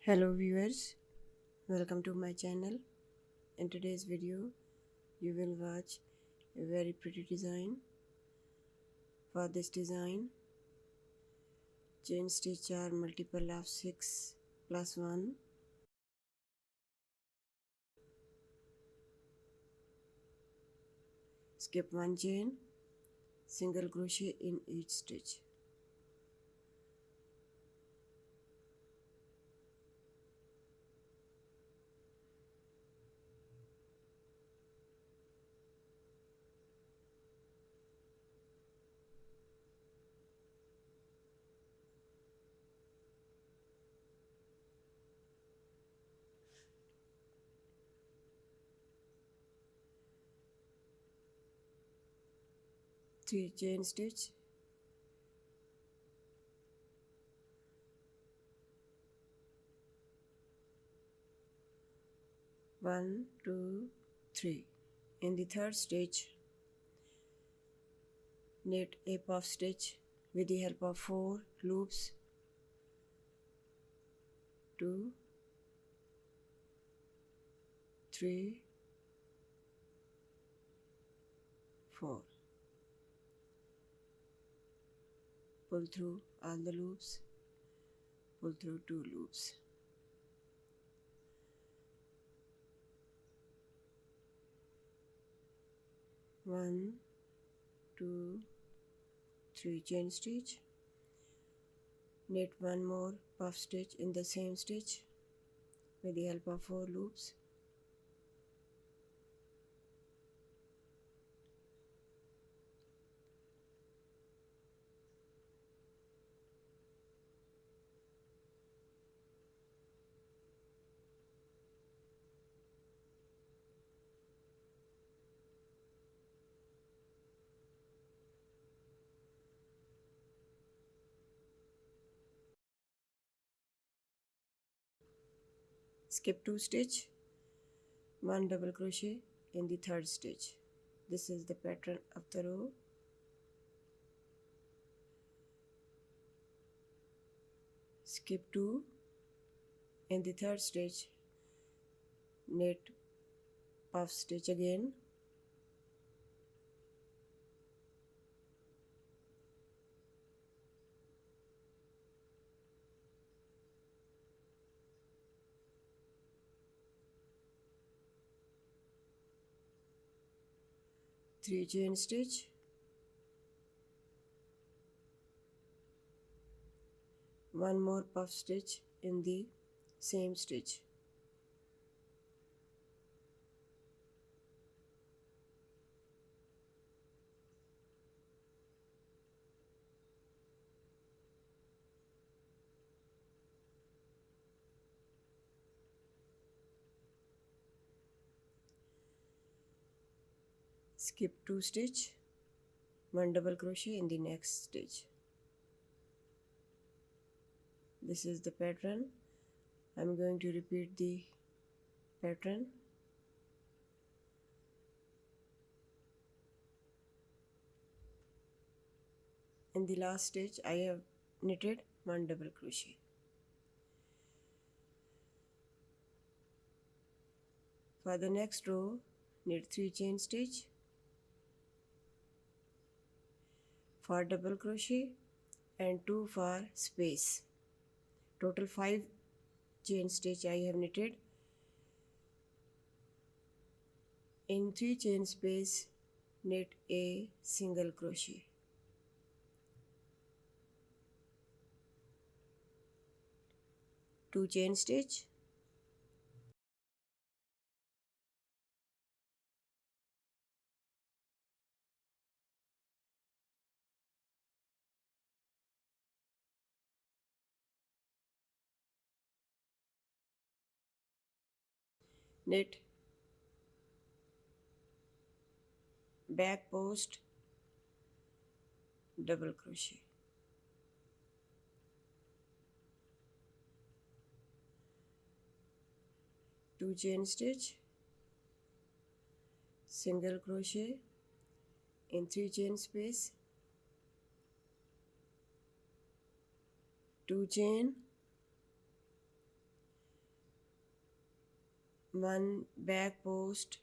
Hello viewers, welcome to my channel. In today's video you will watch a very pretty design. For this design, chain stitch are multiple of 6 plus 1. Skip one chain, single crochet in each stitch. Three chain stitch, one, two, three. In the third stitch, knit a puff stitch with the help of 4 loops. 2, 3, 4. Pull through all the loops, pull through 2 loops. One, two, three chain stitch, knit one more puff stitch in the same stitch with the help of 4 loops. Skip 2 stitch, 1 double crochet in the third stitch. This is the pattern of the row. Skip 2 in the third stitch, knit puff stitch again. Three chain stitch, one more puff stitch in the same stitch. Skip 2 stitch, 1 double crochet in the next stitch. This is the pattern. I'm going to repeat the pattern. In the last stitch I have knitted 1 double crochet. For the next row, knit 3 chain stitch, 4 double crochet and 2 for space. Total 5 chain stitch I have knitted. In 3 chain space, knit a single crochet. Two chain stitch, knit back post double crochet. Two chain stitch, single crochet in 3 chain space, 2 chain, 1 back post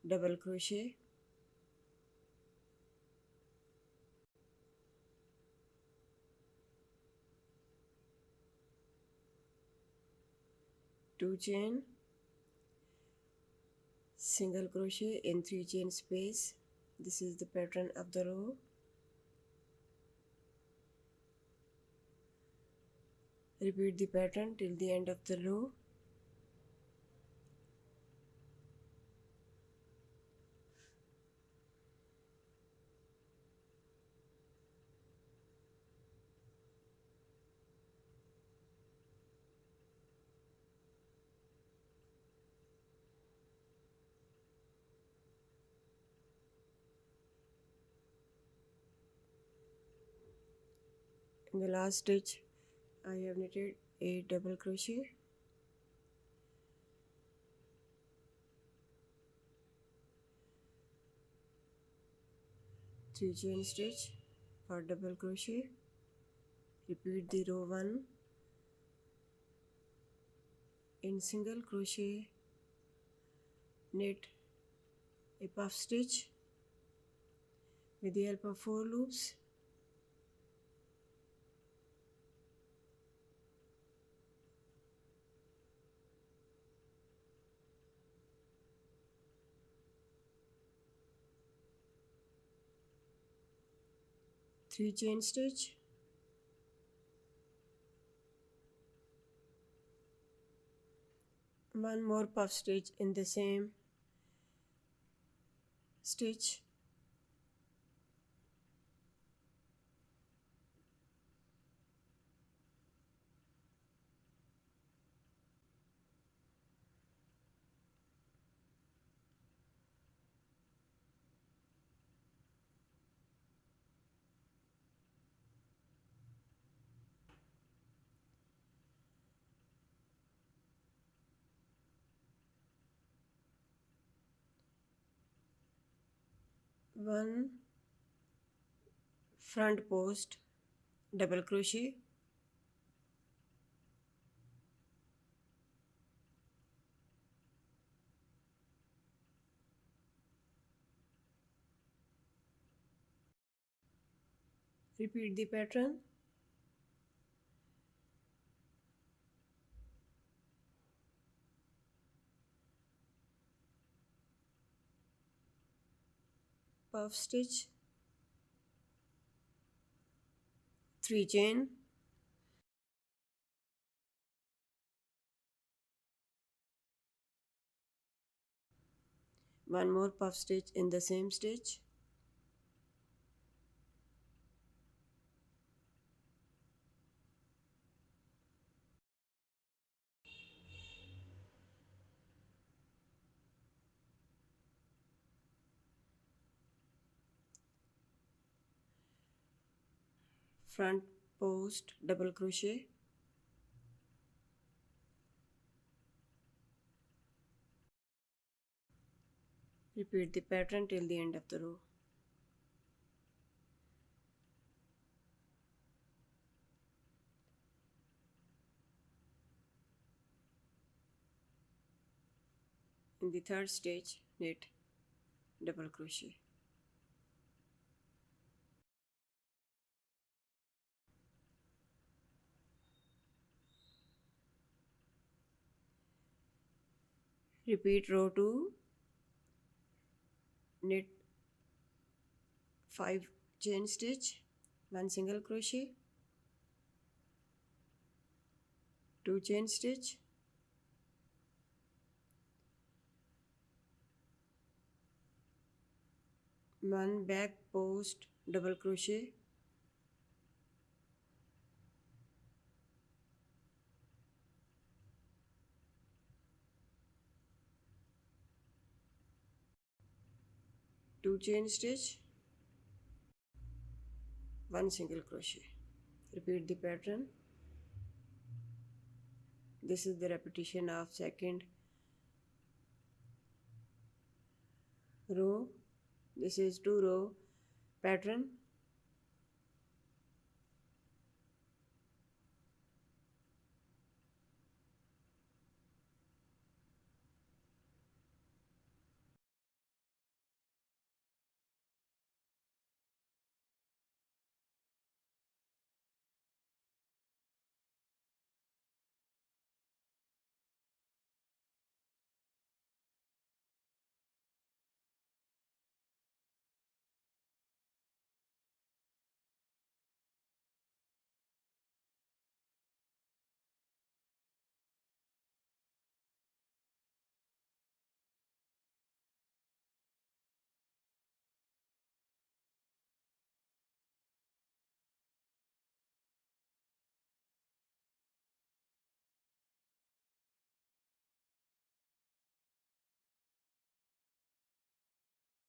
double crochet, 2 chain, single crochet in 3 chain space. This is the pattern of the row. Repeat the pattern till the end of the row. In the last stitch, I have knitted 8 double crochet, three chain stitch for double crochet. Repeat the row 1 in single crochet, knit a puff stitch with the help of 4 loops. Three chain stitch, one more puff stitch in the same stitch, one front post double crochet, repeat the pattern. Puff stitch, 3 chain, one more puff stitch in the same stitch, front post double crochet, repeat the pattern till the end of the row. In the third stitch, knit double crochet. Repeat row 2, knit 5 chain stitch, 1 single crochet, 2 chain stitch, one back post double crochet, two chain stitch, one single crochet. Repeat the pattern. This is the repetition of second row. This is 2 row pattern.